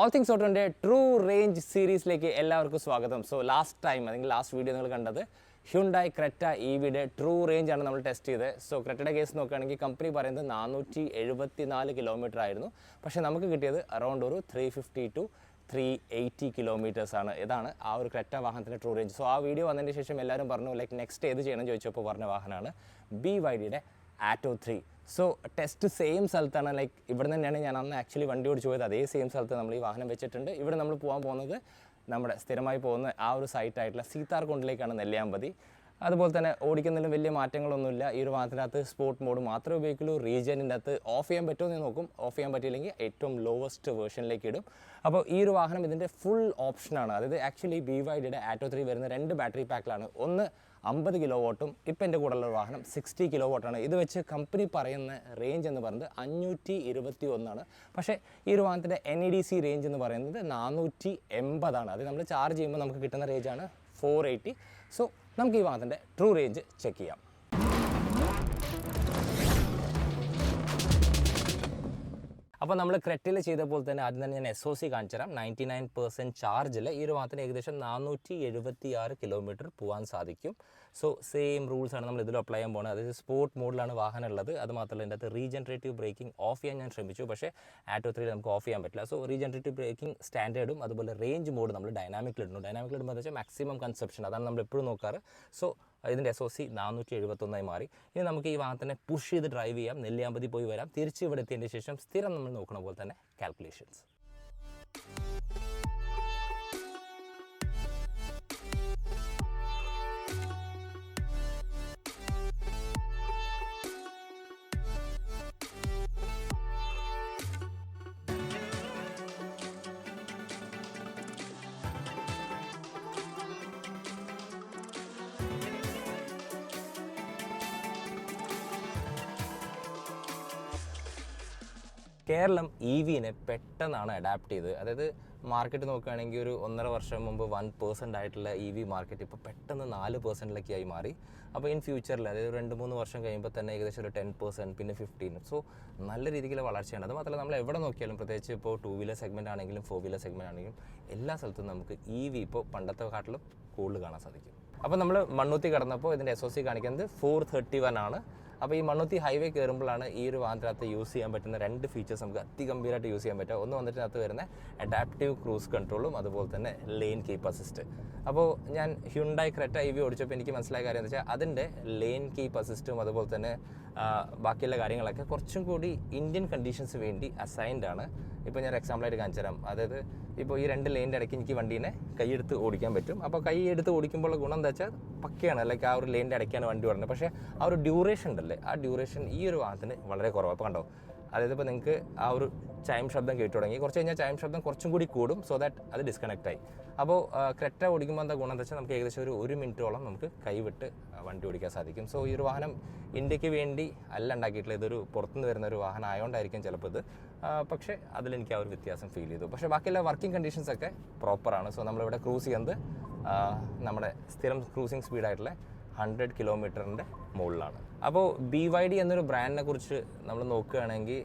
All things ഓട്ടോൻ്റെ true range സീരീസിലേക്ക് എല്ലാവർക്കും സ്വാഗതം. So last video നിങ്ങൾ കണ്ടത് ഹ്യുണ്ടായി ക്രെറ്റ EVയുടെ ട്രൂ റേഞ്ച് ആണ് നമ്മൾ ടെസ്റ്റ് ചെയ്തത്. സോ ക്രെറ്റയുടെ കേസ് നോക്കുകയാണെങ്കിൽ കമ്പനി പറയുന്നത് 474 കിലോമീറ്റർ ആയിരുന്നു. പക്ഷേ നമുക്ക് കിട്ടിയത് അറൗണ്ട് ഒരു 350 to 380 കിലോമീറ്റേഴ്സാണ്. ഇതാണ് ആ ഒരു ക്രെറ്റ വാഹനത്തിൻ്റെ ട്രൂ റേഞ്ച്. സോ ആ വീഡിയോ വന്നതിന് ശേഷം എല്ലാവരും പറഞ്ഞു നെക്സ്റ്റ് ഏത് ചെയ്യണം ചോദിച്ചപ്പോൾ പറഞ്ഞ വാഹനമാണ് BYDയുടെ ആറ്റോ 3. സോ ടെസ്റ്റ് സെയിം സ്ഥലത്താണ്. ഇവിടെ തന്നെയാണ് ഞാൻ അന്ന് ആക്ച്വലി വണ്ടി ഓടിച്ച് പോയത്. അതേ സെയിം സ്ഥലത്ത് നമ്മൾ ഈ വാഹനം വെച്ചിട്ടുണ്ട്. ഇവിടെ നമ്മൾ പോകാൻ പോകുന്നത് നമ്മുടെ സ്ഥിരമായി പോകുന്ന ആ ഒരു സൈറ്റായിട്ടുള്ള സീതാർകുണ്ടിലേക്കാണ്, നെല്ലിയാമ്പതി. അതുപോലെ തന്നെ ഓടിക്കുന്നതിലും വലിയ മാറ്റങ്ങളൊന്നുമില്ല. ഈ ഒരു വാഹനത്തിനകത്ത് സ്പോർട്ട് മോഡ് മാത്രമേ ഉപയോഗിക്കുള്ളൂ. റീജിയനിൻ്റെ അകത്ത് ഓഫ് ചെയ്യാൻ പറ്റുമോ എന്ന് നോക്കും. ഓഫ് ചെയ്യാൻ പറ്റിയില്ലെങ്കിൽ ഏറ്റവും ലോവസ്റ്റ് വേർഷനിലേക്ക് ഇടും. അപ്പോൾ ഈ ഒരു വാഹനം ഇതിൻ്റെ ഫുൾ ഓപ്ഷനാണ്. അതായത് ആക്ച്വലി BYDയുടെ ആറ്റോ 3 വരുന്ന 2 ബാറ്ററി പാക്കിലാണ്. ഒന്ന് 50 കിലോ വാട്ടും ഇപ്പോൾ എൻ്റെ കൂടെയുള്ള വാഹനം 60 കിലോ വാട്ടാണ്. ഇത് വെച്ച് കമ്പനി പറയുന്ന റേഞ്ച് എന്ന് പറയുന്നത് 521 പക്ഷേ ഈ ഒരു വാഹനത്തിൻ്റെ NEDC റേഞ്ച് എന്ന് പറയുന്നത് 480. അത് നമ്മൾ ചാർജ് ചെയ്യുമ്പോൾ നമുക്ക് കിട്ടുന്ന റേഞ്ചാണ് 480. സോ നമുക്ക് ഈ വാഹനത്തിൻ്റെ ട്രൂ റേഞ്ച് ചെക്ക് ചെയ്യാം. അപ്പോൾ നമ്മൾ ക്രെറ്റയിൽ ചെയ്തപ്പോൾ തന്നെ ആദ്യം തന്നെ ഞാൻ SOC കാണിച്ചു തരാം. 99% ചാർജിൽ ഈ ഒരു വാഹനത്തിന് ഏകദേശം 476 കിലോമീറ്റർ പോകാൻ സാധിക്കും. സോ സെയിം റൂൾസാണ് നമ്മൾ ഇതിൽ അപ്ലൈ ചെയ്യാൻ പോകുന്നത്. അതായത് സ്പോർട്ട് മോഡിലാണ് വാഹനം ഉള്ളത്. അത് മാത്രമല്ല ഇതിൻ്റെ അകത്ത് റീജനറേറ്റീവ് ബ്രേക്കിംഗ് ഓഫ് ചെയ്യാൻ ഞാൻ ശ്രമിച്ചു. പക്ഷേ ആറ്റോ 3 നമുക്ക് ഓഫ് ചെയ്യാൻ പറ്റില്ല. സോ റീജനറേറ്റീവ് ബ്രേക്കിംഗ് സ്റ്റാൻഡേർഡും അതുപോലെ റേഞ്ച് മോഡ് നമ്മൾ ഡൈനാമിക്കിലിടുന്നു. ഡൈനാമിക്കിലിടുമ്പോൾ എന്ന് വെച്ചാൽ മാക്സിമം കൺസപ്ഷൻ, അതാണ് നമ്മൾ എപ്പോഴും നോക്കാറ്. സോ ഇതിൻ്റെ SOC 471 മാറി. ഇനി നമുക്ക് ഈ വാഹനത്തിനെ പുഷ് ചെയ്ത് ഡ്രൈവ് ചെയ്യാം. നെല്ലിയാമ്പതി പോയി വരാം. തിരിച്ച് ഇവിടെ എത്തിയതിൻ്റെ ശേഷം സ്ഥിരം നമ്മൾ നോക്കുന്ന പോലെ തന്നെ കാൽക്കുലേഷൻസ്. കേരളം EVനെ പെട്ടെന്നാണ് അഡാപ്റ്റ് ചെയ്തത്. അതായത് മാർക്കറ്റ് നോക്കുകയാണെങ്കിൽ ഒരു 1.5 വർഷം മുമ്പ് 1% ആയിട്ടുള്ള EV മാർക്കറ്റ് ഇപ്പോൾ പെട്ടെന്ന് 4%ലേക്കായി മാറി. അപ്പോൾ ഇൻ ഫ്യൂച്ചറിൽ അതായത് 2-3 വർഷം കഴിയുമ്പോൾ തന്നെ ഏകദേശം ഒരു 10%, പിന്നെ 15%. സോ നല്ല രീതിയിലുള്ള വളർച്ചയാണ്. അത് മാത്രമല്ല നമ്മൾ എവിടെ നോക്കിയാലും, പ്രത്യേകിച്ച് ഇപ്പോൾ 2 വീലർ സെഗ്മെൻറ്റ് ആണെങ്കിലും 4 വീലർ സെഗ്മെൻറ്റ് ആണെങ്കിലും എല്ലാ സ്ഥലത്തും നമുക്ക് EV ഇപ്പോൾ പണ്ടത്തെ കാട്ടിലും കൂടുതൽ കാണാൻ സാധിക്കും. അപ്പോൾ നമ്മൾ മണ്ണുത്തി കടന്നപ്പോൾ ഇതിൻ്റെ SOC കാണിക്കുന്നത് 431 ആണ്. അപ്പോൾ ഈ മണ്ണുത്തി ഹൈവേ കയറുമ്പോഴാണ് ഈ ഒരു വാഹനത്തിനകത്ത് യൂസ് ചെയ്യാൻ പറ്റുന്ന 2 ഫീച്ചേഴ്സ് നമുക്ക് അതിഗംഭീരമായിട്ട് യൂസ് ചെയ്യാൻ പറ്റുക. ഒന്ന് വന്നിട്ട് അതിനകത്ത് വരുന്ന അഡാപ്റ്റീവ് ക്രൂസ് കൺട്രോളും അതുപോലെ തന്നെ ലെയിൻ കീപ്പ് അസിസ്റ്റ്. അപ്പോൾ ഞാൻ ഹ്യുണ്ടായി ക്രെറ്റ EV ഓടിച്ചപ്പോൾ എനിക്ക് മനസ്സിലായ കാര്യം എന്ന് വെച്ചാൽ അതിൻ്റെ ലെയിൻ കീപ്പ് അസിസ്റ്റും അതുപോലെ തന്നെ ബാക്കിയുള്ള കാര്യങ്ങളൊക്കെ കുറച്ചും കൂടി ഇന്ത്യൻ കണ്ടീഷൻസ് വേണ്ടി അസൈൻഡ് ആണ്. ഇപ്പോൾ ഞാൻ എക്സാമ്പിളായിട്ട് കാണിച്ചു തരാം. അതായത് ഇപ്പോൾ ഈ 2 ലെയിൻ്റെ ഇടയ്ക്ക് എനിക്ക് വണ്ടീനെ കൈയെടുത്ത് ഓടിക്കാൻ പറ്റും. അപ്പോൾ കൈയെടുത്ത് ഓടിക്കുമ്പോൾ ഗുണം എന്താ വെച്ചാൽ പക്കയാണ്, ലൈക്ക് ആ ഒരു ലെയിൻ്റെ ഇടയ്ക്കാണ് വണ്ടി ഓടുന്നത്. പക്ഷേ ആ ഒരു ഡ്യൂറേഷൻ ഉണ്ടല്ലേ, ആ ഡ്യൂറേഷൻ ഈ ഒരു വാഹനത്തിന് വളരെ കുറവാണ്. അപ്പോൾ കണ്ടോ, അതായത് ഇപ്പോൾ നിങ്ങൾക്ക് ആ ഒരു ചൈം ശബ്ദം കേട്ടു തുടങ്ങി. കുറച്ച് കഴിഞ്ഞാൽ ചൈം ശബ്ദം കുറച്ചും കൂടി കൂടും. സോ ദാറ്റ് അത് ഡിസ്കണക്റ്റ് ആയി. അപ്പോൾ ക്രെറ്റ ഓടിക്കുമ്പോൾ എന്താ ഗുണം എന്താ വെച്ചാൽ നമുക്ക് ഏകദേശം ഒരു 1 മിനിറ്റോളം നമുക്ക് കൈവിട്ട് വണ്ടി ഓടിക്കാൻ സാധിക്കും. സോ ഈ ഒരു വാഹനം ഇന്ത്യക്ക് വേണ്ടി അല്ല ഉണ്ടാക്കിയിട്ടുള്ള, ഇതൊരു പുറത്തുനിന്ന് വരുന്ന ഒരു വാഹനം ആയതുകൊണ്ടായിരിക്കും ചിലപ്പോൾ ഇത്. പക്ഷേ അതിലെനിക്ക് ആ ഒരു വ്യത്യാസം ഫീൽ ചെയ്തു. പക്ഷേ ബാക്കിയുള്ള വർക്കിംഗ് കണ്ടീഷൻസ് ഒക്കെ പ്രോപ്പറാണ്. സോ നമ്മളിവിടെ ക്രൂസ് ചെയ്യുന്നത് നമ്മുടെ സ്ഥിരം ക്രൂസിങ് സ്പീഡായിട്ടുള്ള 100 കിലോമീറ്ററിൻ്റെ മുകളിലാണ്. അപ്പോൾ BYD എന്നൊരു ബ്രാൻഡിനെ കുറിച്ച് നമ്മൾ നോക്കുകയാണെങ്കിൽ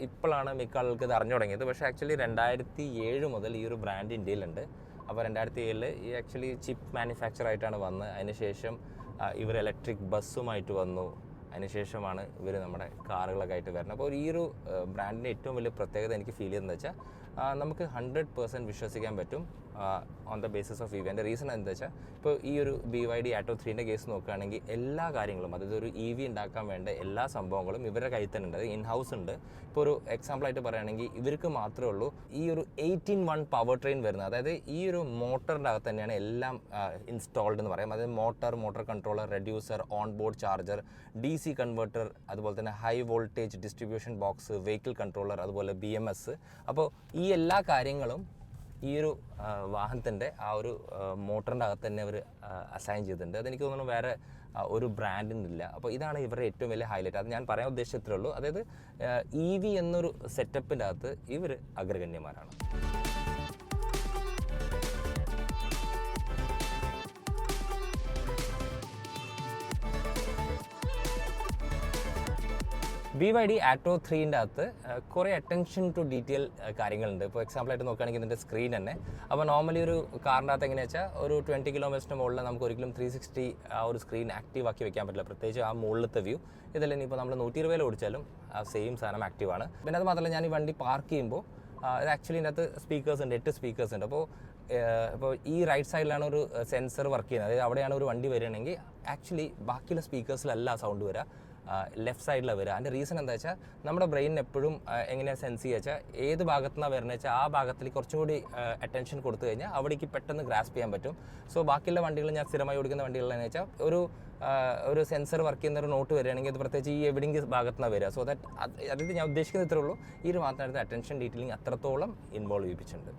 ഇപ്പോഴാണ് മിക്ക ആളുകൾക്ക് ഇത് അറിഞ്ഞു തുടങ്ങിയത്. പക്ഷേ ആക്ച്വലി 2007 മുതൽ ഈ ഒരു ബ്രാൻഡ് ഇന്ത്യയിലുണ്ട്. അപ്പോൾ 2007 ഈ ആക്ച്വലി ചിപ്പ് മാനുഫാക്ചർ ആയിട്ടാണ് വന്നത്. അതിനുശേഷം ഇവർ ഇലക്ട്രിക് ബസ്സുമായിട്ട് വന്നു. അതിനുശേഷമാണ് ഇവർ നമ്മുടെ കാറുകളൊക്കെ ആയിട്ട് വരുന്നത്. അപ്പോൾ ഈ ഒരു ബ്രാൻഡിൻ്റെ ഏറ്റവും വലിയ പ്രത്യേകത എനിക്ക് ഫീൽ ചെയ്തതെന്ന് വെച്ചാൽ നമുക്ക് 100% വിശ്വസിക്കാൻ പറ്റും on the basis of EV. എൻ്റെ റീസൺ എന്താ വെച്ചാൽ ഇപ്പോൾ ഈ ഒരു BYD ആറ്റോ 3ൻ്റെ കേസ് നോക്കുകയാണെങ്കിൽ എല്ലാ കാര്യങ്ങളും, അതായത് ഒരു EV ഉണ്ടാക്കാൻ വേണ്ട എല്ലാ സംഭവങ്ങളും ഇവരുടെ കയ്യിൽ തന്നെ ഉണ്ട്. അത് ഇൻ ഹൗസ് ഉണ്ട്. ഇപ്പോൾ ഒരു എക്സാമ്പിളായിട്ട് പറയുകയാണെങ്കിൽ ഇവർക്ക് മാത്രമേ ഉള്ളൂ ഈ ഒരു 18-1 പവർ ട്രെയിൻ വരുന്നത്. അതായത് ഈ ഒരു മോട്ടറിൻ്റെ അകത്ത് തന്നെയാണ് എല്ലാം ഇൻസ്റ്റാൾഡ് എന്ന് പറയാം. അതായത് motor controller, reducer, on board charger, DC converter, അതുപോലെ തന്നെ high voltage distribution box, vehicle controller, അതുപോലെ BMS. അപ്പോൾ ഈ എല്ലാ കാര്യങ്ങളും ഈ ഒരു വാഹനത്തിൻ്റെ ആ ഒരു മോട്ടറിൻ്റെ അകത്ത് തന്നെ അവർ അസൈൻ ചെയ്തിട്ടുണ്ട്. അതെനിക്ക് തോന്നുന്നു വേറെ ഒരു ബ്രാൻഡിനില്ല. അപ്പോൾ ഇതാണ് ഇവരുടെ ഏറ്റവും വലിയ ഹൈലൈറ്റ്. അത് ഞാൻ പറയാൻ ഉദ്ദേശിച്ചത്രേ ഉള്ളൂ. അതായത് EV എന്നൊരു സെറ്റപ്പിൻ്റെ അകത്ത് ഇവർ അഗ്രഗണ്യന്മാരാണ്. BYD ആറ്റോ 3ൻ്റെ അകത്ത് കുറേ അറ്റൻഷൻ ടു ഡീറ്റെയിൽ കാര്യങ്ങളുണ്ട്. ഇപ്പോൾ എക്സാമ്പിളായിട്ട് നോക്കുകയാണെങ്കിൽ ഇതിൻ്റെ സ്ക്രീൻ തന്നെ. അപ്പോൾ നോർമലി ഒരു കാറിൻ്റെ അകത്ത് എങ്ങനെയാ വെച്ചാൽ ഒരു 20 കിലോമീറ്ററിന് മുകളിൽ നമുക്ക് ഒരിക്കലും 360 ആ ഒരു സ്ക്രീൻ ആക്റ്റീവ് ആക്കി വെക്കാൻ പറ്റില്ല, പ്രത്യേകിച്ച് ആ മുകളിലത്തെ വ്യൂ. ഇതല്ല ഇനിയിപ്പോൾ നമ്മൾ 120 ഓടിച്ചാലും ആ സെയിം സാധനം ആക്റ്റീവാണ്. പിന്നെ അത് മാത്രമല്ല, ഞാൻ ഈ വണ്ടി പാർക്ക് ചെയ്യുമ്പോൾ ഇത് ആക്ച്വലി ഇതിനകത്ത് സ്പീക്കേഴ്സ് ഉണ്ട്, 8 സ്പീക്കേഴ്സ് ഉണ്ട്. അപ്പോൾ ഈ റൈറ്റ് സൈഡിലാണ് ഒരു സെൻസർ വർക്ക് ചെയ്യുന്നത്. അതായത് അവിടെയാണ് ഒരു വണ്ടി വരികയാണെങ്കിൽ ആക്ച്വലി ബാക്കിയുള്ള സ്പീക്കേഴ്സിലല്ല സൗണ്ട് വരിക, ലെഫ്റ്റ് സൈഡിലാണ് വരിക. അതിൻ്റെ റീസൺ എന്താ വെച്ചാൽ നമ്മുടെ ബ്രെയിനിന് എപ്പോഴും എങ്ങനെയാണ് സെൻസ് ചെയ്യുക വെച്ചാൽ ഏത് ഭാഗത്തുനിന്നാണ് വരുന്നത് വെച്ചാൽ ആ ഭാഗത്തേക്ക് കുറച്ചും കൂടി അറ്റൻഷൻ കൊടുത്തു കഴിഞ്ഞാൽ അവിടേക്ക് പെട്ടെന്ന് ഗ്രാസ്പ് ചെയ്യാൻ പറ്റും. സോ ബാക്കിയുള്ള വണ്ടികൾ, ഞാൻ സ്ഥിരമായി ഓടിക്കുന്ന വണ്ടികളെന്ന് വെച്ചാൽ ഒരു സെൻസർ വർക്ക് ചെയ്യുന്ന ഒരു നോട്ട് വരികയാണെങ്കിൽ അത് പ്രത്യേകിച്ച് ഈ എവിടെയെങ്കിലും ഭാഗത്തുനിന്നാണ് വരിക. സോ ദാറ്റ് അതായത് ഞാൻ ഉദ്ദേശിക്കുന്നത് ഇത്രേ ഉള്ളൂ, ഈ ഒരു മാത്രമായിട്ട് അറ്റൻഷൻ ഡീറ്റെയിലിംഗ് അത്രത്തോളം ഇൻവോൾവ് ചെയ്യിപ്പിച്ചിട്ടുണ്ട്.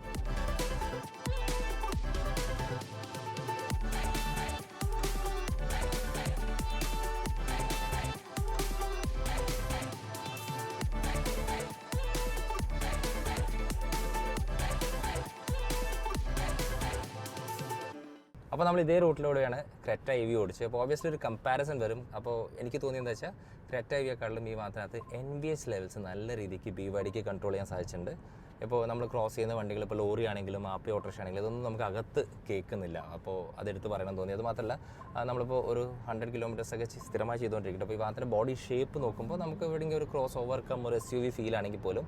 അപ്പോൾ നമ്മൾ ഇതേ റൂട്ടിലൂടെയാണ് ക്രെറ്റ EV ഓടിച്ചത്. അപ്പോൾ ഓബിയസ്ലി ഒരു കമ്പാരിസൺ വരും. അപ്പോൾ എനിക്ക് തോന്നിയെന്ന് വെച്ചാൽ ക്രെറ്റ EVയെക്കാളും ഈ മാത്രമകത്ത് NVH ലെവൽസ് നല്ല രീതിക്ക് BYDക്ക് കൺട്രോൾ ചെയ്യാൻ സാധിച്ചിട്ടുണ്ട്. ഇപ്പോൾ നമ്മൾ ക്രോസ് ചെയ്യുന്ന വണ്ടികൾ, ഇപ്പോൾ ലോറി ആണെങ്കിലും ആപ്പി ഓട്ടോറിക്ഷ ആണെങ്കിലും ഇതൊന്നും നമുക്ക് അകത്ത് കേൾക്കുന്നില്ല. അപ്പോൾ അതെടുത്ത് പറയണം തോന്നി. അത് മാത്രമല്ല, നമ്മളിപ്പോൾ ഒരു 100 കിലോമീറ്റേഴ്സൊക്കെ സ്ഥിരമായി ചെയ്തുകൊണ്ടിരിക്കുന്നത്. അപ്പോൾ ഈ മാത്രം ബോഡി ഷേപ്പ് നോക്കുമ്പോൾ നമുക്ക് എവിടെയെങ്കിലും ഒരു ക്രോസ് ഓവർ കം ഒരു SUV ഫീൽ ആണെങ്കിൽ പോലും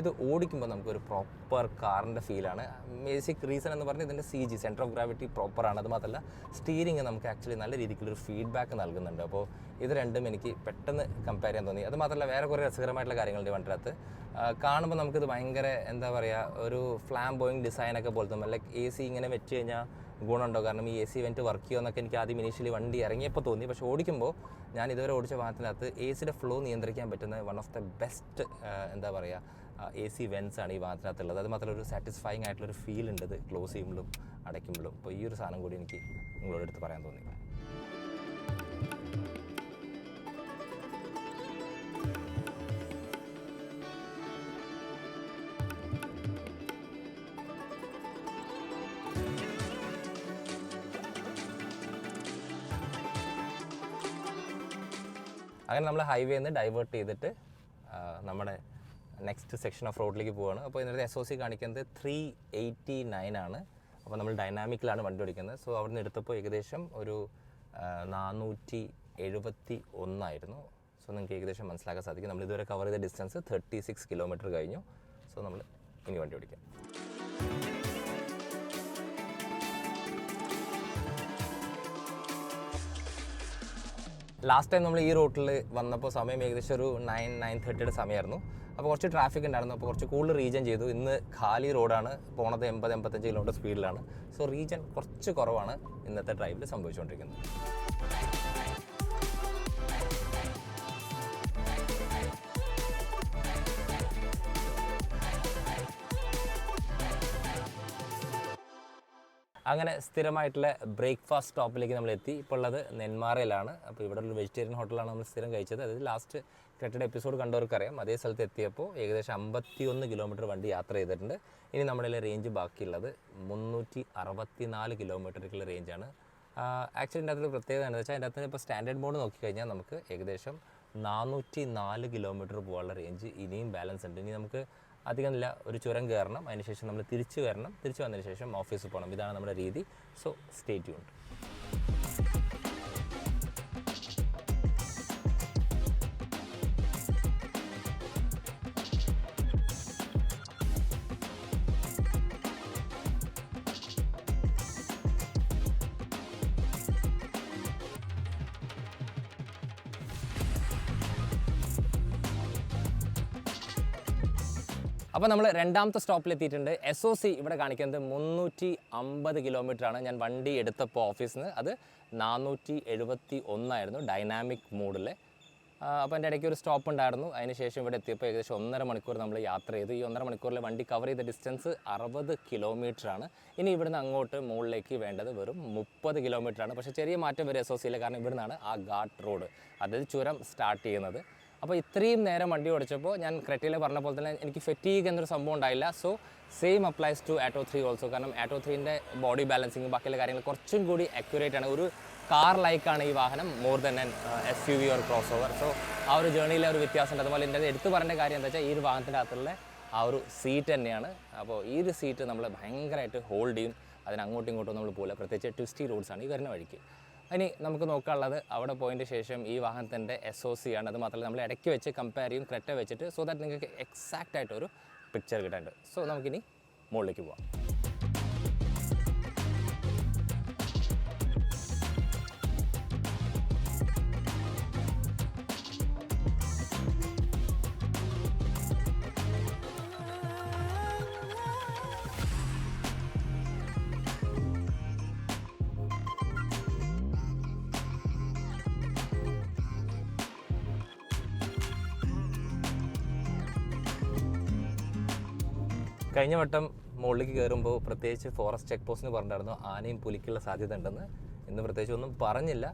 ഇത് ഓടിക്കുമ്പോൾ നമുക്കൊരു പ്രോപ്പർ കാറിൻ്റെ ഫീലാണ്. ബേസിക് റീസൺ എന്ന് പറഞ്ഞാൽ ഇതിൻ്റെ CG സെൻറ്റർ ഓഫ് ഗ്രാവിറ്റി പ്രോപ്പറാണ്. അത് മാത്രമല്ല സ്റ്റിയറിംഗ് നമുക്ക് ആക്ച്വലി നല്ല രീതിക്കുള്ളൊരു ഫീഡ്ബാക്ക് നൽകുന്നുണ്ട്. അപ്പോൾ ഇത് രണ്ടും എനിക്ക് പെട്ടെന്ന് കമ്പയർ ചെയ്യാൻ തോന്നി. അത് മാത്രമല്ല വേറെ കുറേ രസകരമായിട്ടുള്ള കാര്യങ്ങളുണ്ട് വണ്ടിനകത്ത്. കാണുമ്പോൾ നമുക്കിത് ഭയങ്കര എന്താ പറയുക, ഒരു ഫ്ലാംബോയിങ് ഡിസൈനൊക്കെ പോലെ തോന്നും. ലൈക്ക് AC ഇങ്ങനെ വെച്ച് കഴിഞ്ഞാൽ ഗുണമുണ്ടോ, കാരണം ഈ AC വെൻറ്റ് വർക്ക് ചെയ്യുമെന്നൊക്കെ എനിക്ക് ആദ്യം ഇനീഷ്യലി വണ്ടി ഇറങ്ങിയപ്പോൾ തോന്നി. പക്ഷേ ഓടിക്കുമ്പോൾ, ഞാൻ ഇതുവരെ ഓടിച്ച വാഹനത്തിനകത്ത് ACയുടെ ഫ്ലോ നിയന്ത്രിക്കാൻ പറ്റുന്ന വൺ ഓഫ് ദ ബെസ്റ്റ് എന്താ പറയുക AC വെൻസ് ആണ് ഈ വാഹനത്തിനകത്തുള്ളത്. അത് മാത്രമല്ല ഒരു സാറ്റിസ്ഫൈങ് ആയിട്ടുള്ളൊരു ഫീൽ ഉണ്ട് ഇത് ക്ലോസ് ചെയ്യുമ്പോഴും അടയ്ക്കുമ്പോഴും. അപ്പോൾ ഈ ഒരു സാധനം കൂടി എനിക്ക് നിങ്ങളോട് എടുത്ത് പറയാൻ തോന്നി. അങ്ങനെ നമ്മൾ ഹൈവേ നിന്ന് ഡൈവേർട്ട് ചെയ്തിട്ട് നമ്മുടെ നെക്സ്റ്റ് സെക്ഷൻ ഓഫ് റോഡിലേക്ക് പോവുകയാണ്. അപ്പോൾ ഇതിനകത്ത് SOC കാണിക്കുന്നത് 389 ആണ്. അപ്പോൾ നമ്മൾ ഡൈനാമിക്കിലാണ് വണ്ടി ഓടിക്കുന്നത്. സോ അവിടെ നിന്ന് എടുത്തപ്പോൾ ഏകദേശം ഒരു 471 ആയിരുന്നു. സോ നിങ്ങൾക്ക് ഏകദേശം മനസ്സിലാക്കാൻ സാധിക്കും. നമ്മൾ ഇതുവരെ കവർ ചെയ്ത ഡിസ്റ്റൻസ് 36 കിലോമീറ്റർ കഴിഞ്ഞു. സോ നമ്മൾ ഇനി വണ്ടി ഓടിക്കാം. ലാസ്റ്റ് ടൈം നമ്മൾ ഈ റൂട്ടിൽ വന്നപ്പോൾ സമയം ഏകദേശം ഒരു 9-9:30 സമയമായിരുന്നു. അപ്പോൾ കുറച്ച് ട്രാഫിക് ഉണ്ടായിരുന്നു. അപ്പോൾ കുറച്ച് കൂടുതൽ റീജൻ ചെയ്തു. ഇന്ന് ഖാലി റോഡാണ്, പോണത് 80-85 കിലോമീറ്റർ സ്പീഡിലാണ്. സോ റീജൻ കുറച്ച് കുറവാണ് ഇന്നത്തെ ഡ്രൈവിൽ സംഭവിച്ചുകൊണ്ടിരിക്കുന്നത്. അങ്ങനെ സ്ഥിരമായിട്ടുള്ള ബ്രേക്ക്ഫാസ്റ്റ് സ്റ്റോപ്പിലേക്ക് നമ്മൾ എത്തി. ഇപ്പോൾ ഉള്ളത് നെന്മാറയിലാണ്. അപ്പോൾ ഇവിടെ ഒരു വെജിറ്റേറിയൻ ഹോട്ടലാണ് നമ്മൾ സ്ഥിരം കഴിച്ചത്. അതായത് ലാസ്റ്റ് ക്രെറ്റയുടെ എപ്പിസോഡ് കണ്ടവർക്കറിയാം. അതേ സ്ഥലത്ത് എത്തിയപ്പോൾ ഏകദേശം 51 കിലോമീറ്റർ വണ്ടി യാത്ര ചെയ്തിട്ടുണ്ട്. ഇനി നമ്മുടെ റേഞ്ച് ബാക്കിയുള്ളത് 364 കിലോമീറ്ററിലേക്കുള്ള റേഞ്ചാണ്. ആക്ച്വലി ഇതിൻ്റെ അകത്തൊരു പ്രത്യേകത എന്താണെന്ന് വെച്ചാൽ, അതിൻ്റെ അകത്ത് ഇപ്പോൾ സ്റ്റാൻഡേർഡ് മോഡ് നോക്കിക്കഴിഞ്ഞാൽ നമുക്ക് ഏകദേശം 404 കിലോമീറ്റർ പോകാനുള്ള റേഞ്ച് ഇനിയും ബാലൻസ് ഉണ്ട്. ഇനി നമുക്ക് അധികമില്ല, ഒരു ചുരം കയറണം, അതിനുശേഷം നമ്മൾ തിരിച്ച് വരണം, തിരിച്ച് വന്നതിന് ശേഷം ഓഫീസിൽ പോകണം. ഇതാണ് നമ്മുടെ രീതി. So stay tuned. അപ്പോൾ നമ്മൾ രണ്ടാമത്തെ സ്റ്റോപ്പിലെത്തിയിട്ടുണ്ട്. SOC ഇവിടെ കാണിക്കുന്നത് 350 കിലോമീറ്റർ ആണ്. ഞാൻ വണ്ടി എടുത്തപ്പോൾ ഓഫീസിൽ നിന്ന് അത് 471 ആയിരുന്നു ഡൈനാമിക് മോഡിൽ. അപ്പോൾ എൻ്റെ ഇടയ്ക്ക് ഒരു സ്റ്റോപ്പ് ഉണ്ടായിരുന്നു. അതിന് ശേഷം ഇവിടെ എത്തിയപ്പോൾ ഏകദേശം 1.5 മണിക്കൂർ നമ്മൾ യാത്ര ചെയ്തു. ഈ 1.5 മണിക്കൂറിൽ വണ്ടി കവർ ചെയ്ത ഡിസ്റ്റൻസ് 60 കിലോമീറ്റർ ആണ്. ഇനി ഇവിടുന്ന് അങ്ങോട്ട് മുകളിലേക്ക് വേണ്ടത് വെറും 30 കിലോമീറ്റർ ആണ്. പക്ഷേ ചെറിയ മാറ്റം വരും SOCയിൽ, കാരണം ഇവിടുന്നാണ് ആ ഘാട്ട് റോഡ്, അതായത് ചുരം സ്റ്റാർട്ട് ചെയ്യുന്നത്. അപ്പോൾ ഇത്രയും നേരം വണ്ടി ഓടിച്ചപ്പോൾ ഞാൻ ക്രെറ്റയിൽ പറഞ്ഞ പോലെ തന്നെ എനിക്ക് ഫെറ്റീഗ് എന്നൊരു സംഭവം ഉണ്ടായില്ല. So same applies to Atto 3 also. കാരണം ആറ്റോ 3ൻ്റെ ബോഡി ബാലൻസിങ് ബാക്കിയുള്ള കാര്യങ്ങൾ കുറച്ചും കൂടി അക്യുറേറ്റ് ആണ്. ഒരു കാർ ലൈക്കാണ് ഈ വാഹനം, more than an SUV or cross over. So ആ ഒരു ജേണിയിലെ ഒരു വ്യത്യാസമുണ്ട്. അതുപോലെ എൻ്റെ എടുത്തു പറയേണ്ട കാര്യം എന്താ വെച്ചാൽ ഈ ഒരു വാഹനത്തിൻ്റെ അകത്തുള്ള ആ ഒരു സീറ്റ് തന്നെയാണ്. അപ്പോൾ ഈ ഒരു സീറ്റ് നമ്മൾ ഭയങ്കരമായിട്ട് ഹോൾഡ് ചെയ്യും, അതിന് അങ്ങോട്ടും ഇങ്ങോട്ടും നമ്മൾ പോകില്ല, പ്രത്യേകിച്ച് ട്വിസ്റ്റി റോഡ്സാണ് ഈ വരുന്ന വഴിക്ക്. ഇനി നമുക്ക് നോക്കാനുള്ളത് അവിടെ പോയതിൻ്റെ ശേഷം ഈ വാഹനത്തിൻ്റെ SOC ആണ്. അത് മാത്രമല്ല നമ്മൾ ഇടയ്ക്ക് വെച്ച് കമ്പയർ ചെയ്യും ക്രെറ്റ വെച്ചിട്ട്, സോ ദാറ്റ് നിങ്ങൾക്ക് എക്സാക്റ്റ് ആയിട്ടൊരു പിക്ചർ കിട്ടാനുണ്ട്. സോ നമുക്കിനി മുകളിലേക്ക് പോവാം. കഴിഞ്ഞ വട്ടം മുകളിലേക്ക് കയറുമ്പോൾ പ്രത്യേകിച്ച് ഫോറസ്റ്റ് ചെക്ക് പോസ്റ്റിന് പറഞ്ഞിട്ടുണ്ടായിരുന്നു ആനയും പുലിക്കുള്ള സാധ്യത ഉണ്ടെന്ന്. ഇന്ന് പ്രത്യേകിച്ച് ഒന്നും പറഞ്ഞില്ല,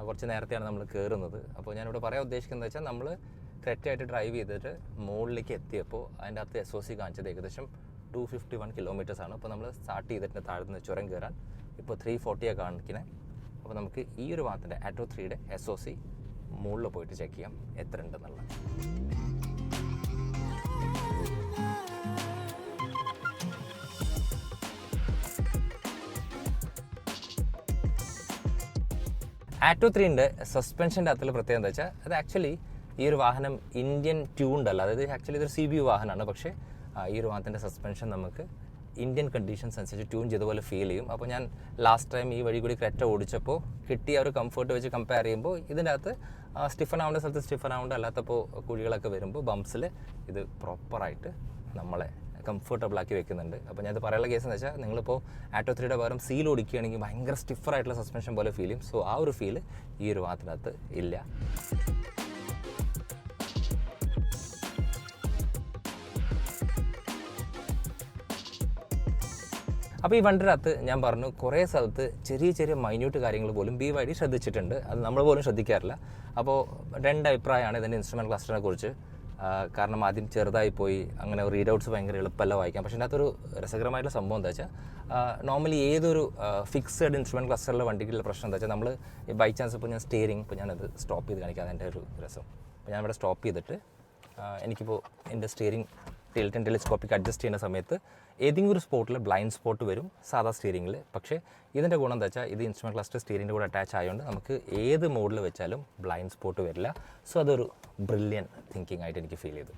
കുറച്ച് നേരത്തെയാണ് നമ്മൾ കയറുന്നത്. അപ്പോൾ ഞാനിവിടെ പറയാൻ ഉദ്ദേശിക്കുന്നത് വെച്ചാൽ നമ്മൾ ക്രെറ്റയായിട്ട് ഡ്രൈവ് ചെയ്തിട്ട് മുകളിലേക്ക് എത്തിയപ്പോൾ അതിൻ്റെ അകത്ത് SOC കാണിച്ചത് ഏകദേശം 251 കിലോമീറ്റേഴ്സാണ്. അപ്പോൾ നമ്മൾ സ്റ്റാർട്ട് ചെയ്തിട്ട് താഴ്ന്ന ചുരം കയറാൻ ഇപ്പോൾ 340 കാണിക്കുന്നത്. അപ്പോൾ നമുക്ക് ഈ ഒരു വാഹനത്തിൻ്റെ ആറ്റോ 3യുടെ SOC മുകളിൽ പോയിട്ട് ചെക്ക് ചെയ്യാം എത്ര ഉണ്ടെന്നുള്ളത്. ആറ്റോ 3ൻ്റെ സസ്പെൻഷൻ്റെ അകത്തുള്ള പ്രത്യേകത എന്താ വെച്ചാൽ അത് ആക്ച്വലി ഈ ഒരു വാഹനം ഇന്ത്യൻ ട്യൂൺഡ് അല്ല, അതായത് ആക്ച്വലി ഇതൊരു CBU വാഹനമാണ്. പക്ഷേ ഈ ഒരു വാഹനത്തിൻ്റെ സസ്പെൻഷൻ നമുക്ക് ഇന്ത്യൻ കണ്ടീഷൻസ് അനുസരിച്ച് ട്യൂൺ ചെയ്ത പോലെ ഫീൽ ചെയ്യും. അപ്പോൾ ഞാൻ ലാസ്റ്റ് ടൈം ഈ വഴി കൂടി ക്രെറ്റ ഓടിച്ചപ്പോൾ കിട്ടിയ ഒരു കംഫർട്ട് വെച്ച് കമ്പയർ ചെയ്യുമ്പോൾ ഇതിൻ്റെ അകത്ത് സ്റ്റിഫൻ ആവേണ്ട സ്ഥലത്ത് സ്റ്റിഫൻ ആവേണ്ട, അല്ലാത്തപ്പോൾ കുഴികളൊക്കെ വരുമ്പോൾ ബംപ്സിൽ ഇത് പ്രോപ്പറായിട്ട് നമ്മളെ കംഫർട്ടബിൾ ആക്കി വെക്കുന്നുണ്ട്. അപ്പോൾ ഞാനത് പറയാനുള്ള കേസ് എന്ന് വെച്ചാൽ നിങ്ങളിപ്പോൾ ആറ്റോ 3യുടെ പകരം സീൽ ഓടിക്കുകയാണെങ്കിൽ ഭയങ്കര സ്റ്റിഫറായിട്ടുള്ള സസ്പെൻഷൻ പോലെ ഫീൽ ചെയ്യും. സോ ആ ഒരു ഫീല് ഈ ഒരു വാഹനത്തിനകത്ത് ഇല്ല. അപ്പോൾ ഈ വണ്ടിയുടെ അകത്ത് ഞാൻ പറഞ്ഞു കുറേ സ്ഥലത്ത് ചെറിയ ചെറിയ മൈന്യൂട്ട് കാര്യങ്ങൾ പോലും BYD ശ്രദ്ധിച്ചിട്ടുണ്ട്, അത് നമ്മൾ പോലും ശ്രദ്ധിക്കാറില്ല. അപ്പോൾ രണ്ട് അഭിപ്രായമാണ് ഇതിൻ്റെ ഇൻസ്ട്രുമെൻറ്റ് ക്ലസ്റ്ററിനെ കുറിച്ച്. കാരണം ആദ്യം ചെറുതായി പോയി, അങ്ങനെ റീഡ് ഔട്ട്സ് ഭയങ്കര എളുപ്പമല്ല വായിക്കാം. പക്ഷേ അതിനകത്തൊരു രസകരമായിട്ടുള്ള സംഭവം എന്താ വെച്ചാൽ നോർമലി ഏതൊരു ഫിക്സഡ് ഇൻസ്ട്രുമെൻറ്റ് ക്ലസ്റ്ററിലെ വണ്ടിക്കുള്ള പ്രശ്നം എന്താ വെച്ചാൽ നമ്മൾ ബൈ ചാൻസ് ഇപ്പോൾ ഞാൻ സ്റ്റിയറിംഗ് ഇപ്പോൾ ഞാനത് സ്റ്റോപ്പ് ചെയ്ത് കാണിക്കാം, അതിൻ്റെ ഒരു രസം. അപ്പോൾ ഞാനിവിടെ സ്റ്റോപ്പ് ചെയ്തിട്ട് എനിക്കിപ്പോൾ എൻ്റെ steering tilt and telescopic adjust ചെയ്യുന്ന സമയത്ത് ഏതെങ്കിലും ഒരു സ്പോട്ടിൽ ബ്ലൈൻഡ് സ്പോട്ട് വരും സാധാ സ്റ്റിയറിംഗിൽ. പക്ഷേ ഇതിൻ്റെ ഗുണം എന്താ വെച്ചാൽ ഇത് ഇൻസ്ട്രുമെൻറ്റ് ക്ലസ്റ്റർ സ്റ്റിയറിംഗിൻ്റെ കൂടെ അറ്റാച്ച് ആയതുകൊണ്ട് നമുക്ക് ഏത് മോഡിൽ വെച്ചാലും ബ്ലൈൻഡ് സ്പോട്ട് വരില്ല. സോ അതൊരു ബ്രില്യൻ തിങ്കിങ് ആയിട്ട് എനിക്ക് ഫീൽ ചെയ്തു.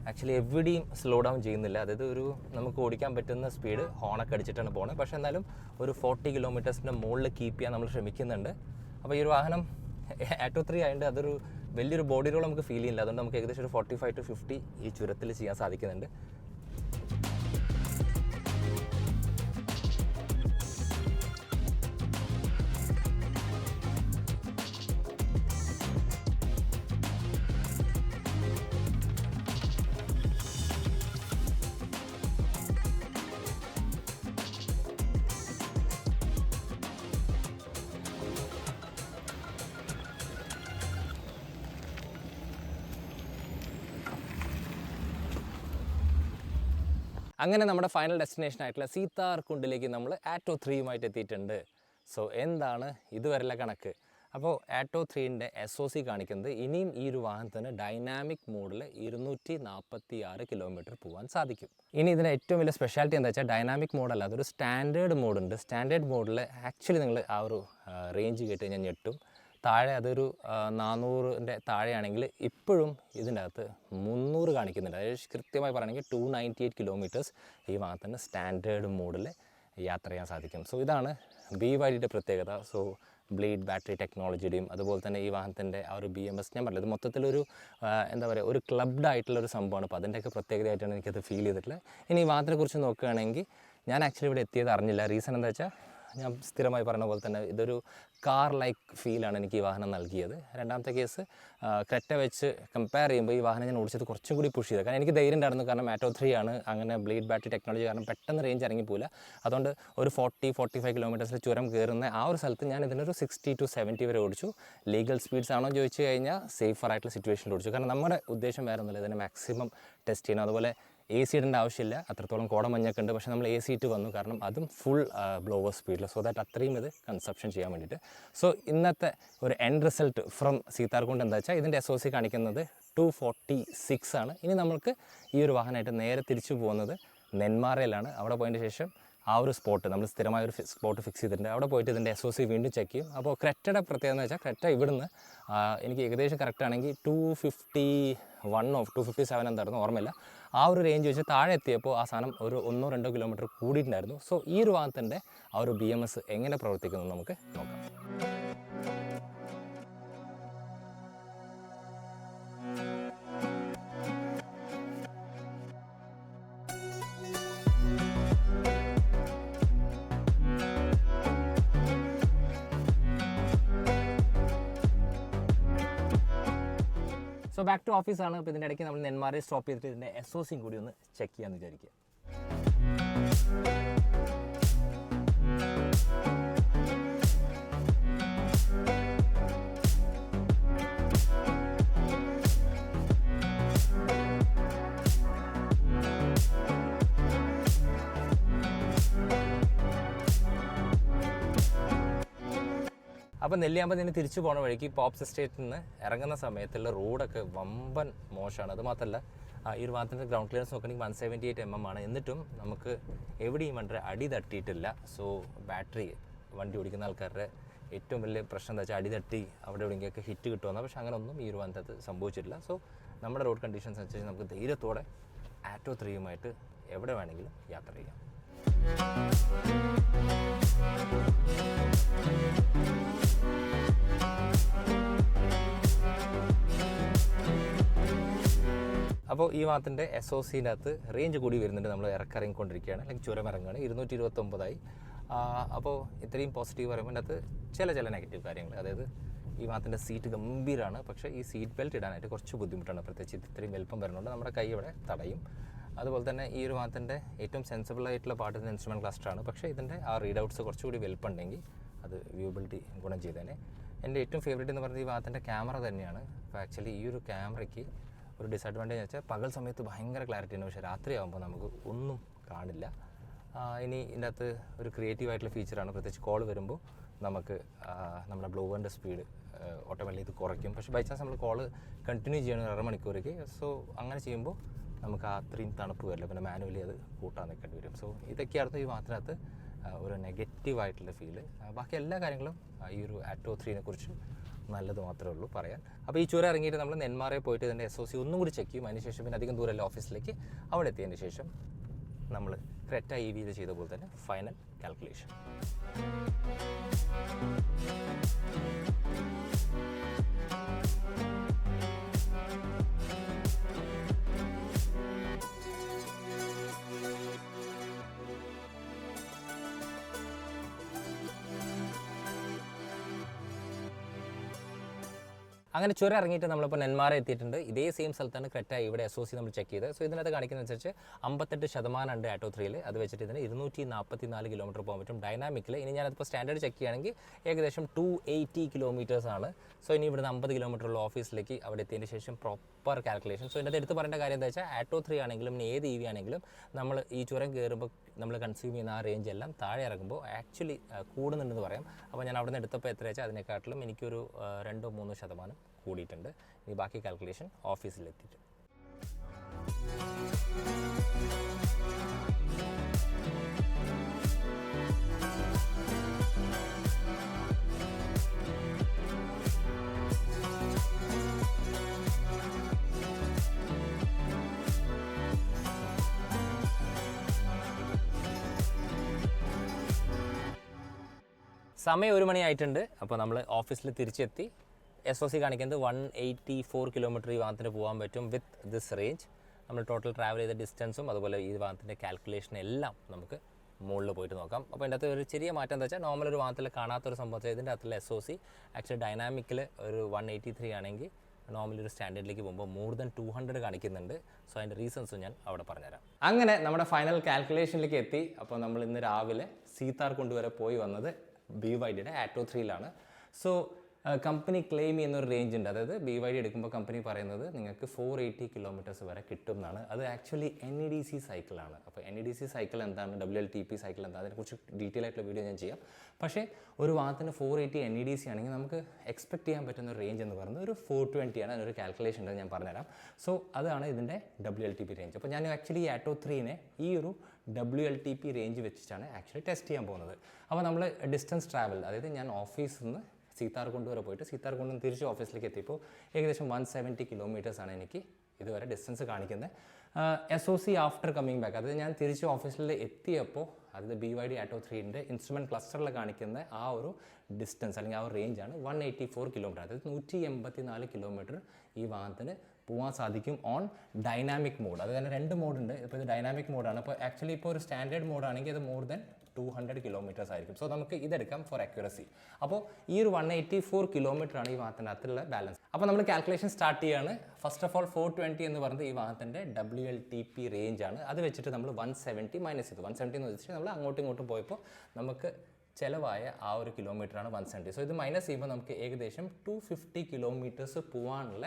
ആക്ച്വലി എവിടെയും സ്ലോ ഡൗൺ ചെയ്യുന്നില്ല, അതായത് ഒരു നമുക്ക് ഓടിക്കാൻ പറ്റുന്ന സ്പീഡ് ഹോണൊക്കെ അടിച്ചിട്ടാണ് പോകുന്നത്. പക്ഷേ എന്നാലും ഒരു 40 കിലോമീറ്റേഴ്സിൻ്റെ മുകളിൽ കീപ്പ് ചെയ്യാൻ നമ്മൾ ശ്രമിക്കുന്നുണ്ട്. അപ്പോൾ ഈ ഒരു വാഹനം ആറ്റോ 3 ആയതുകൊണ്ട് അതൊരു വലിയൊരു ബോഡി റോൾ നമുക്ക് ഫീൽ ചെയ്യില്ല. അതുകൊണ്ട് നമുക്ക് ഏകദേശം ഒരു 45 to 50 ഈ ചുരത്തിൽ ചെയ്യാൻ സാധിക്കുന്നുണ്ട്. അങ്ങനെ നമ്മുടെ ഫൈനൽ ഡെസ്റ്റിനേഷൻ ആയിട്ടുള്ള സീതാർകുണ്ടിലേക്ക് നമ്മൾ ആറ്റോ 3യുമായിട്ട് എത്തിയിട്ടുണ്ട്. സോ എന്താണ് ഇതുവരെയുള്ള കണക്ക്? അപ്പോൾ ആറ്റോ 3ൻ്റെ SOC കാണിക്കുന്നത് ഇനിയും ഈ ഒരു വാഹനത്തിന് ഡൈനാമിക് മോഡിൽ 246 കിലോമീറ്റർ പോകാൻ സാധിക്കും. ഇനി ഇതിന് ഏറ്റവും വലിയ സ്പെഷ്യാലിറ്റി എന്താ വെച്ചാൽ ഡൈനാമിക് മോഡല്ല, അതൊരു സ്റ്റാൻഡേർഡ് മോഡുണ്ട്. സ്റ്റാൻഡേർഡ് മോഡിൽ ആക്ച്വലി നിങ്ങൾ ആ ഒരു റേഞ്ച് കേട്ട് കഴിഞ്ഞാൽ ഞെട്ടും. താഴെ അതൊരു 400ൻ്റെ താഴെയാണെങ്കിൽ ഇപ്പോഴും ഇതിൻ്റെ അകത്ത് 300 കാണിക്കുന്നുണ്ട്. അതായത് കൃത്യമായി പറയുകയാണെങ്കിൽ 298 കിലോമീറ്റേഴ്സ് ഈ വാഹനത്തിന് സ്റ്റാൻഡേർഡ് മോഡിൽ യാത്ര ചെയ്യാൻ സാധിക്കും. സോ ഇതാണ് BYDയുടെ പ്രത്യേകത. സോ ബ്ലേഡ് ബാറ്ററി ടെക്നോളജിയുടെയും അതുപോലെ തന്നെ ഈ വാഹനത്തിൻ്റെ ആ ഒരു BMS ഞാൻ പറഞ്ഞത് മൊത്തത്തിലൊരു എന്താ പറയുക ഒരു ക്ലബ്ഡ് ആയിട്ടുള്ള ഒരു സംഭവമാണ്. അപ്പോൾ അതിൻ്റെയൊക്കെ പ്രത്യേകതയായിട്ടാണ് എനിക്കത് ഫീൽ ചെയ്തിട്ടുള്ളത്. ഇനി ഈ വാഹനത്തെക്കുറിച്ച് നോക്കുകയാണെങ്കിൽ ഞാൻ ആക്ച്വലി ഇവിടെ എത്തിയത് അറിഞ്ഞില്ല. റീസൺ എന്താ വെച്ചാൽ ഞാൻ സ്ഥിരമായി പറഞ്ഞ പോലെ തന്നെ ഇതൊരു കാർ ലൈക്ക് ഫീലാണ് എനിക്ക് ഈ വാഹനം നൽകിയത്. രണ്ടാമത്തെ കേസ് ക്രെറ്റ വെച്ച് കമ്പയർ ചെയ്യുമ്പോൾ ഈ വാഹനം ഞാൻ ഓടിച്ചത് കുറച്ചും കൂടി പുഷ് ചെയ്തത്. കാരണം എനിക്ക് ധൈര്യം ഉണ്ടായിരുന്നു, കാരണം ആറ്റോ 3 ആണ്, അങ്ങനെ ബ്ലേഡ് ബാറ്ററി ടെക്നോളജി കാരണം പെട്ടെന്ന് റേഞ്ച് ഇറങ്ങിപ്പോയില്ല. അതുകൊണ്ട് ഒരു 40-45 കിലോമീറ്റേഴ്സിൽ ചുരം കയറുന്ന ആ ഒരു സ്ഥലത്ത് ഞാൻ ഇതിനൊരു 60 to 70 വരെ ഓടിച്ചു. ലീഗൽ സ്പീഡ്സ് ആണോ എന്ന് ചോദിച്ചു കഴിഞ്ഞാൽ സേഫർ ആയിട്ടുള്ള സിറ്റുവേഷനിൽ ഓടിച്ചു. കാരണം നമ്മുടെ ഉദ്ദേശം വേറെ ഒന്നുമില്ല, ഇതിനെ മാക്സിമം ടെസ്റ്റ് ചെയ്യണം. അതുപോലെ AC ഇടേണ്ട ആവശ്യമില്ല, അത്രത്തോളം കോടമഞ്ഞൊക്കെ ഉണ്ട്. പക്ഷേ നമ്മൾ AC ഇട്ട് വന്നു, കാരണം അതും ഫുൾ ബ്ലോവർ സ്പീഡിൽ, സോ ദാറ്റ് അത്രയും ഇത് കൺസപ്ഷൻ ചെയ്യാൻ വേണ്ടിയിട്ട്. സോ ഇന്നത്തെ ഒരു എൻഡ് റിസൾട്ട് ഫ്രം സീതാർകുണ്ട് എന്താ വെച്ചാൽ ഇതിൻ്റെ SOC കാണിക്കുന്നത് 246 ആണ്. ഇനി നമ്മൾക്ക് ഈ ഒരു വാഹനമായിട്ട് നേരെ തിരിച്ചു പോകുന്നത് നെന്മാറയിലാണ്. അവിടെ പോയതിന് ശേഷം ആ ഒരു സ്പോട്ട് നമ്മൾ സ്ഥിരമായ ഒരു സ്പോട്ട് ഫിക്സ് ചെയ്തിട്ടുണ്ട്. അവിടെ പോയിട്ട് ഇതിൻ്റെ SOC വീണ്ടും ചെക്ക് ചെയ്യും. അപ്പോൾ ക്രെറ്റയുടെ പ്രത്യേകത എന്ന് വെച്ചാൽ ക്രെറ്റ ഇവിടുന്ന് എനിക്ക് ഏകദേശം കറക്റ്റ് ആണെങ്കിൽ 251 257 എന്തായിരുന്നു ഓർമ്മയില്ല, ആ ഒരു റേഞ്ച് വെച്ച് താഴെ എത്തിയപ്പോൾ ആ സാധനം ഒരു 1-2 കിലോമീറ്റർ കൂടിയിട്ടുണ്ടായിരുന്നു. സോ ഈ ഒരു വാഹനത്തിൻ്റെ ആ ഒരു BMS എങ്ങനെ പ്രവർത്തിക്കുന്നു നമുക്ക് നോക്കാം. സോ ബാക്ക് ടു ഓഫീസാണ്. അപ്പോൾ ഇതിൻ്റെ ഇടയ്ക്ക് നമ്മൾ നെന്മാറയിൽ സ്റ്റോപ്പ് ചെയ്തിട്ട് ഇതിൻ്റെ SOCയും കൂടി ഒന്ന് ചെക്ക് ചെയ്യാമെന്ന് വിചാരിക്കുക. അപ്പോൾ നെല്ലിയാമ്പതിന് തിരിച്ചു പോകുന്ന വഴിക്ക് പോപ്സ് എസ്റ്റേറ്റിൽ നിന്ന് ഇറങ്ങുന്ന സമയത്തുള്ള റോഡൊക്കെ വമ്പൻ മോശമാണ്. അതുമാത്രമല്ല ഈ ഒരു വാഹനത്തിൻ്റെ ഗ്രൗണ്ട് ക്ലിയറൻസ് നോക്കുകയാണെങ്കിൽ 178 mm ആണ്. എന്നിട്ടും നമുക്ക് എവിടെയും വളരെ അടി തട്ടിയിട്ടില്ല. സോ ബാറ്ററി വണ്ടി ഓടിക്കുന്ന ആൾക്കാരുടെ ഏറ്റവും വലിയ പ്രശ്നം എന്താ വെച്ചാൽ അടി തട്ടി അവിടെ എവിടെയെങ്കിലൊക്കെ ഹിറ്റ് കിട്ടുമെന്നാണ്. പക്ഷേ അങ്ങനെയൊന്നും ഈ ഒരു വാഹനത്ത് സംഭവിച്ചിട്ടില്ല. സോ നമ്മുടെ റോഡ് കണ്ടീഷൻസ് അനുസരിച്ച് നമുക്ക് ധൈര്യത്തോടെ ആറ്റോ 3യുമായിട്ട് എവിടെ വേണമെങ്കിലും യാത്ര ചെയ്യാം. അപ്പോൾ ഈ വാഹനത്തിൻ്റെ SOCൻ്റെ അകത്ത് റേഞ്ച് കൂടി വരുന്നുണ്ട്. നമ്മൾ ഇറങ്ങിക്കൊണ്ടിരിക്കുകയാണ്, അല്ലെങ്കിൽ ചുരം ഇറങ്ങുകയാണ്. 229 അപ്പോൾ ഇത്രയും പോസിറ്റീവ് പറയുമ്പോൾ അതിൻ്റെ അകത്ത് ചില നെഗറ്റീവ് കാര്യങ്ങൾ, അതായത് ഈ വാഹനത്തിൻ്റെ സീറ്റ് ഗംഭീരമാണ്. പക്ഷേ ഈ സീറ്റ് ബെൽറ്റ് ഇടാനായിട്ട് കുറച്ച് ബുദ്ധിമുട്ടാണ്, പ്രത്യേകിച്ച് ഇത്രയും വലുപ്പം വരുന്നുണ്ട്, നമ്മുടെ കൈ ഇവിടെ തടയും. അതുപോലെ തന്നെ ഈ ഒരു വാഹനത്തിൻ്റെ ഏറ്റവും സെൻസിബിൾ ആയിട്ടുള്ള പാർട്ട് ഇൻസ്ട്രുമെൻറ്റ് ക്ലസ്റ്ററാണ്. പക്ഷേ ഇതിൻ്റെ ആ റീഡ് ഔട്ട്സ് കുറച്ചുകൂടി വലുപ്പമുണ്ടെങ്കിൽ അത് വ്യൂബിലിറ്റി ഗുണം ചെയ്തേനെ. എൻ്റെ ഏറ്റവും ഫേവറേറ്റ് എന്ന് പറയുന്നത് ഈ വാഹനത്തിൻ്റെ ക്യാമറ തന്നെയാണ്. അപ്പോൾ ആക്ച്വലി ഈ ഒരു ക്യാമറയ്ക്ക് ഒരു ഡിസഡ്വാൻറ്റേജ് വെച്ചാൽ പകൽ സമയത്ത് ഭയങ്കര ക്ലാരിറ്റി ഉണ്ട്, പക്ഷേ രാത്രിയാകുമ്പോൾ നമുക്ക് ഒന്നും കാണില്ല. ഇനി ഇതിൻ്റെ അകത്ത് ഒരു ക്രിയേറ്റീവ് ആയിട്ടുള്ള ഫീച്ചറാണ്, പ്രത്യേകിച്ച് കോൾ വരുമ്പോൾ നമുക്ക് നമ്മുടെ ബ്ലോവറിൻ്റെ സ്പീഡ് ഓട്ടോമാറ്റിക്കലി ഇത് കുറയ്ക്കും. പക്ഷേ ബൈ ചാൻസ് നമ്മൾ കോൾ കണ്ടിന്യൂ ചെയ്യണം 1/2 മണിക്കൂറേക്ക്. സോ അങ്ങനെ ചെയ്യുമ്പോൾ നമുക്ക് അത്രയും തണുപ്പ് വരില്ല, പിന്നെ മാനുവലി അത് കൂട്ടാൻ നിൽക്കേണ്ടി വരും. സോ ഇതൊക്കെയായിരുന്നു ഈ വാഹനത്തിനകത്ത് ഒരു നെഗറ്റീവായിട്ടുള്ള ഫീല്. ബാക്കി എല്ലാ കാര്യങ്ങളും ഈ ഒരു ആറ്റോ 3നെ കുറിച്ച് നല്ലത് മാത്രമേ ഉള്ളൂ പറയാൻ. അപ്പോൾ ഈ ചുരം ഇറങ്ങിയിട്ട് നമ്മൾ നെന്മാറയിൽ പോയിട്ട് ഇതിൻ്റെ SOC ഒന്നും കൂടി ചെക്ക് ചെയ്യും. അതിനുശേഷം പിന്നെ അധികം ദൂരമല്ല ഓഫീസിലേക്ക്. അവിടെ എത്തിയതിന് ശേഷം നമ്മൾ ക്രെറ്റ EVയിൽ ചെയ്ത പോലെ തന്നെ ഫൈനൽ കാൽക്കുലേഷൻ. അങ്ങനെ ചുരം ഇറങ്ങിയിട്ട് നമ്മളിപ്പോൾ നെന്മാറ എത്തിയിട്ടുണ്ട്. ഇതേ സെയിം സ്ഥലത്താണ് ക്രെറ്റ ഇവിടെ SOC നമ്മൾ ചെക്ക് ചെയ്തത്. സോ ഇതിനകത്ത് കാണിക്കുന്നതനുസരിച്ച് 58% ഉണ്ട് ആറ്റോ 3യിൽ. അത് വെച്ചിട്ട് ഇതിന് 244 കിലോമീറ്റർ പോകാൻ പറ്റും ഡൈനാമിക്കിൽ. ഇനി ഞാനതിപ്പോൾ സ്റ്റാൻഡേർഡ് ചെക്ക് ചെയ്യുകയാണെങ്കിൽ ഏകദേശം 280 കിലോമീറ്റേഴ്സാണ്. സോ ഇനി ഇവിടുന്ന് 50 കിലോമീറ്ററുള്ള ഓഫീസിലേക്ക് അവിടെ എത്തിയതിന് ശേഷം പ്രോപ്പർ കാൽക്കുലേഷൻ. സോ ഇതിൻ്റെ എടുത്ത് പറയേണ്ട കാര്യം എന്താ വെച്ചാൽ ആറ്റോ 3 ആണെങ്കിലും ഇനി ഏത് EV ആണെങ്കിലും നമ്മൾ ഈ ചുരം കയറുമ്പോൾ നമ്മൾ കൺസ്യൂം ചെയ്യുന്ന ആ റേഞ്ച് എല്ലാം താഴെ ഇറങ്ങുമ്പോൾ ആക്ച്വലി കൂടുന്നുണ്ടെന്ന് പറയാം. അപ്പോൾ ഞാൻ അവിടെ നിന്ന് എടുത്തപ്പോൾ എത്ര വെച്ചാൽ അതിനെക്കാട്ടിലും എനിക്കൊരു 2-3% കൂടിയിട്ടുണ്ട്. ഇനി ബാക്കി കാൽക്കുലേഷൻ ഓഫീസിലെത്തിയിട്ട്. സമയം 1 മണിയായിട്ടുണ്ട്. അപ്പോൾ നമ്മൾ ഓഫീസിൽ തിരിച്ചെത്തി. SOC കാണിക്കുന്നത് 184 കിലോമീറ്റർ ഈ വാഹനത്തിന് പോകാൻ പറ്റും വിത്ത് ദിസ് റേഞ്ച്. നമ്മൾ ടോട്ടൽ ട്രാവൽ ചെയ്ത ഡിസ്റ്റൻസും അതുപോലെ ഈ വാഹനത്തിൻ്റെ കാൽക്കുലേഷൻ എല്ലാം നമുക്ക് മുകളിൽ പോയിട്ട് നോക്കാം. അപ്പോൾ ഇതിൻ്റെ അകത്ത് ഒരു ചെറിയ മാറ്റം എന്താ വെച്ചാൽ നോർമൽ ഒരു വാഹനത്തിൽ കാണാത്തൊരു സംഭവം, ഇതിൻ്റെ അകത്തുള്ള SOC ആക്ച്വലി ഡൈനാമിക്കിൽ ഒരു 183 ആണെങ്കിൽ നോർമലി ഒരു സ്റ്റാൻഡേർഡിലേക്ക് പോകുമ്പോൾ മോർ ദാൻ 200 കാണിക്കുന്നുണ്ട്. സോ അതിൻ്റെ റീസൺസും ഞാൻ അവിടെ പറഞ്ഞുതരാം. അങ്ങനെ നമ്മുടെ ഫൈനൽ കാൽക്കുലേഷനിലേക്ക് എത്തി. അപ്പോൾ നമ്മൾ ഇന്ന് രാവിലെ സീതാർകുണ്ട് വരെ പോയി വന്നത് BYDയുടെ ആറ്റോ 3യിലാണ്. സോ കമ്പനി ക്ലെയിം ചെയ്യുന്ന ഒരു റേഞ്ച് ഉണ്ട്. അതായത് BYD എടുക്കുമ്പോൾ കമ്പനി പറയുന്നത് നിങ്ങൾക്ക് 480 കിലോമീറ്റേഴ്സ് വരെ കിട്ടും എന്നാണ്. അത് ആക്ച്വലി NEDC സൈക്കിളാണ്. അപ്പോൾ NEDC സൈക്കിൾ എന്താണ്, WLTP സൈക്കിൾ എന്താണ്, അതിനെക്കുറിച്ച് ഡീറ്റെയിൽ ആയിട്ടുള്ള വീഡിയോ ഞാൻ ചെയ്യാം. പക്ഷേ ഒരു വാഹനത്തിന് 480 NEDC ആണെങ്കിൽ നമുക്ക് എക്സ്പെക്ട് ചെയ്യാൻ പറ്റുന്ന ഒരു റേഞ്ച് എന്ന് പറയുന്നത് ഒരു 420 ആണ്. അതിനൊരു കാൽക്കുലേഷൻ ഉണ്ട്, ഞാൻ പറഞ്ഞുതരാം. സോ അതാണ് ഇതിൻ്റെ WLTP റേഞ്ച്. അപ്പോൾ ഞാൻ ആക്ച്വലി ഈ ആറ്റോ 3നെ ഈ ഒരു WLTP റേഞ്ച് വെച്ചിട്ടാണ് ആക്ച്വലി ടെസ്റ്റ് ചെയ്യാൻ പോകുന്നത്. അപ്പോൾ നമ്മൾ ഡിസ്റ്റൻസ് ട്രാവൽ, അതായത് ഞാൻ ഓഫീസിൽ നിന്ന് സീതാർകുണ്ട് വരെ പോയിട്ട് സീതാർകുണ്ടിൽ നിന്ന് തിരിച്ച് ഓഫീസിലേക്ക് എത്തിയപ്പോൾ ഏകദേശം 170 കിലോമീറ്റേഴ്സാണ് എനിക്ക് ഇതുവരെ ഡിസ്റ്റൻസ് കാണിക്കുന്നത്. SOC ആഫ്റ്റർ കമ്മിങ് ബാക്ക്, അതായത് ഞാൻ തിരിച്ച് ഓഫീസിൽ എത്തിയപ്പോൾ അതായത് BYD ആറ്റോ 3ൻ്റെ ഇൻസ്ട്രുമെൻറ്റ് ക്ലസ്റ്ററിൽ കാണിക്കുന്ന ആ ഒരു ഡിസ്റ്റൻസ് അല്ലെങ്കിൽ ആ ഒരു റേഞ്ചാണ് 184 കിലോമീറ്റർ. അതായത് 184 കിലോമീറ്റർ ഈ വാഹനത്തിന് പോകാൻ സാധിക്കും ഓൺ ഡൈനാമിക് മോഡ്. അത് തന്നെ 2 മോഡുണ്ട്. ഇപ്പോൾ ഇത് ഡൈനാമിക് മോഡാണ്. അപ്പോൾ ആക്ച്വലി ഇപ്പോൾ ഒരു സ്റ്റാൻഡേർഡ് മോഡാണെങ്കിൽ അത് മോർ ദൻ 200 കിലോമീറ്റേഴ്സ് ആയിരിക്കും. സോ നമുക്ക് ഇതെടുക്കാം ഫോർ അക്യുറസി. അപ്പോൾ ഈ ഒരു 184 കിലോമീറ്റർ ആണ് ഈ വാഹനത്തിൻ്റെ അകത്തുള്ള ബാലൻസ്. അപ്പോൾ നമ്മൾ കാൽക്കുലേഷൻ സ്റ്റാർട്ട് ചെയ്യാണ്. ഫസ്റ്റ് ഓഫ് ഓൾ 420 എന്ന് പറയുന്നത് ഈ വാഹനത്തിൻ്റെ WLTP റേഞ്ച് ആണ്. അത് വെച്ചിട്ട് നമ്മൾ 170 മൈനസ് ചെയ്തു. 170 എന്ന് വെച്ചിട്ട് നമ്മൾ അങ്ങോട്ടും ഇങ്ങോട്ടും പോയപ്പോൾ നമുക്ക് ചിലവായ ആ ഒരു കിലോമീറ്ററാണ് 170. സോ ഇത് മൈനസ് ചെയ്യുമ്പോൾ നമുക്ക് ഏകദേശം 250 കിലോമീറ്റേഴ്സ് പോകാനുള്ള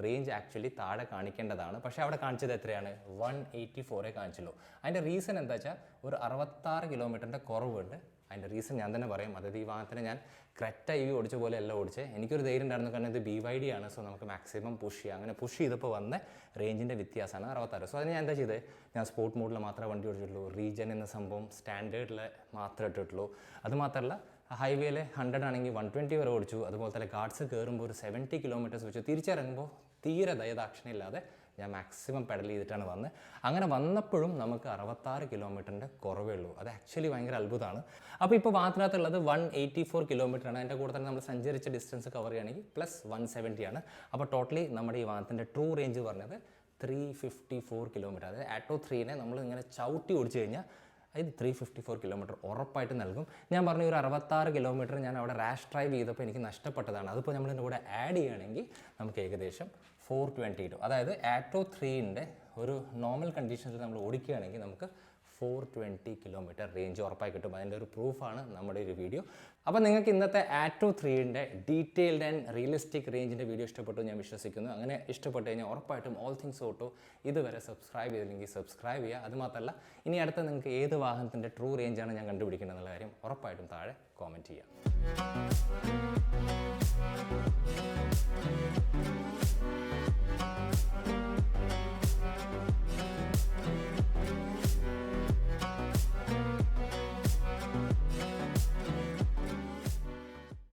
റേഞ്ച് ആക്ച്വലി താഴെ കാണിക്കേണ്ടതാണ്. പക്ഷേ അവിടെ കാണിച്ചത് എത്രയാണ്? 184 കാണിച്ചുള്ളൂ. അതിൻ്റെ റീസൺ എന്താ വെച്ചാൽ ഒരു 66 കിലോമീറ്ററിൻ്റെ കുറവുണ്ട്. അതിൻ്റെ റീസൺ ഞാൻ തന്നെ പറയാം. അതായത് ഈ വാഹനത്തിന് ഞാൻ ക്രെറ്റ EV ഓടിച്ച പോലെ അല്ല ഓടിച്ചത്. എനിക്കൊരു ധൈര്യം ഉണ്ടായിരുന്നു, കാരണം ഇത് BYD ആണ്. സോ നമുക്ക് മാക്സിമം പുഷ് ചെയ്യാം. അങ്ങനെ പുഷ് ചെയ്തപ്പോൾ വന്ന റേഞ്ചിൻ്റെ വ്യത്യാസമാണ് 66. സോ അതിന് ഞാൻ എന്താ ചെയ്തത്, ഞാൻ സ്പോർട്ട് മോഡിൽ മാത്രമേ വണ്ടി ഓടിച്ചിട്ടുള്ളൂ. റീജൻ എന്ന സംഭവം സ്റ്റാൻഡേർഡിൽ മാത്രമേ ഇട്ടിട്ടുള്ളൂ. അതുമാത്രമല്ല ഹൈവേയിൽ 100 ആണെങ്കിൽ 120 വരെ ഓടിച്ചു. അതുപോലെ തന്നെ ഗാർഡ്സ് കയറുമ്പോൾ ഒരു 70 കിലോമീറ്റേഴ്സ് വെച്ചു. തിരിച്ചിറങ്ങുമ്പോൾ തീരെ ദയദാക്ഷിണ്യമില്ലാതെ ഞാൻ മാക്സിമം പെഡൽ ചെയ്തിട്ടാണ് വന്നത്. അങ്ങനെ വന്നപ്പോഴും നമുക്ക് 66 കിലോമീറ്ററിൻ്റെ കുറവേ ഉള്ളൂ. അത് ആക്ച്വലി ഭയങ്കര അത്ഭുതമാണ്. അപ്പോൾ ഇപ്പോൾ വാഹനത്തിനകത്തുള്ളത് 184 കിലോമീറ്ററാണ്. അതിൻ്റെ കൂടെ തന്നെ നമ്മൾ സഞ്ചരിച്ച ഡിസ്റ്റൻസ് കവർ ചെയ്യുകയാണെങ്കിൽ പ്ലസ് 170 ആണ്. അപ്പോൾ ടോട്ടലി നമ്മുടെ ഈ വാഹനത്തിൻ്റെ ട്രൂ റേഞ്ച് പറഞ്ഞത് 354 കിലോമീറ്റർ. അതായത് ആറ്റോ 3നെ നമ്മൾ ഇങ്ങനെ ചവിട്ടി ഓടിച്ചു കഴിഞ്ഞാൽ ഇത് 354 കിലോമീറ്റർ ഉറപ്പായിട്ട് നൽകും. ഞാൻ പറഞ്ഞ ഒരു 66 കിലോമീറ്റർ ഞാൻ അവിടെ റാഷ് ഡ്രൈവ് ചെയ്തപ്പോൾ എനിക്ക് നഷ്ടപ്പെട്ടതാണ്. അതിപ്പോൾ നമ്മളിതിൻ്റെ കൂടെ ആഡ് ചെയ്യുകയാണെങ്കിൽ നമുക്ക് ഏകദേശം 420 കിട്ടും. അതായത് ആറ്റോ 3ൻ്റെ ഒരു നോർമൽ കണ്ടീഷൻസിൽ നമ്മൾ ഓടിക്കുകയാണെങ്കിൽ നമുക്ക് 420 കിലോമീറ്റർ റേഞ്ച് ഉറപ്പായി കിട്ടും. അതിൻ്റെ ഒരു പ്രൂഫാണ് നമ്മുടെ ഒരു വീഡിയോ. അപ്പോൾ നിങ്ങൾക്ക് ഇന്നത്തെ ആറ്റോ 3ൻ്റെ ഡീറ്റെയിൽഡ് ആൻഡ് റിയലിസ്റ്റിക് റേഞ്ചിൻ്റെ വീഡിയോ ഇഷ്ടപ്പെട്ടു ഞാൻ വിശ്വസിക്കുന്നു. അങ്ങനെ ഇഷ്ടപ്പെട്ട് കഴിഞ്ഞാൽ ഉറപ്പായിട്ടും ഓൾ തിങ്സ് ഓട്ടോ ഇതുവരെ സബ്സ്ക്രൈബ് ചെയ്തില്ലെങ്കിൽ സബ്സ്ക്രൈബ് ചെയ്യുക. അതുമാത്രമല്ല ഇനി അടുത്ത നിങ്ങൾക്ക് ഏത് വാഹനത്തിൻ്റെ ട്രൂ റേഞ്ചാണ് ഞാൻ കണ്ടുപിടിക്കുന്നത് എന്നുള്ള കാര്യം ഉറപ്പായിട്ടും താഴെ കോമെൻറ്റ് ചെയ്യുക.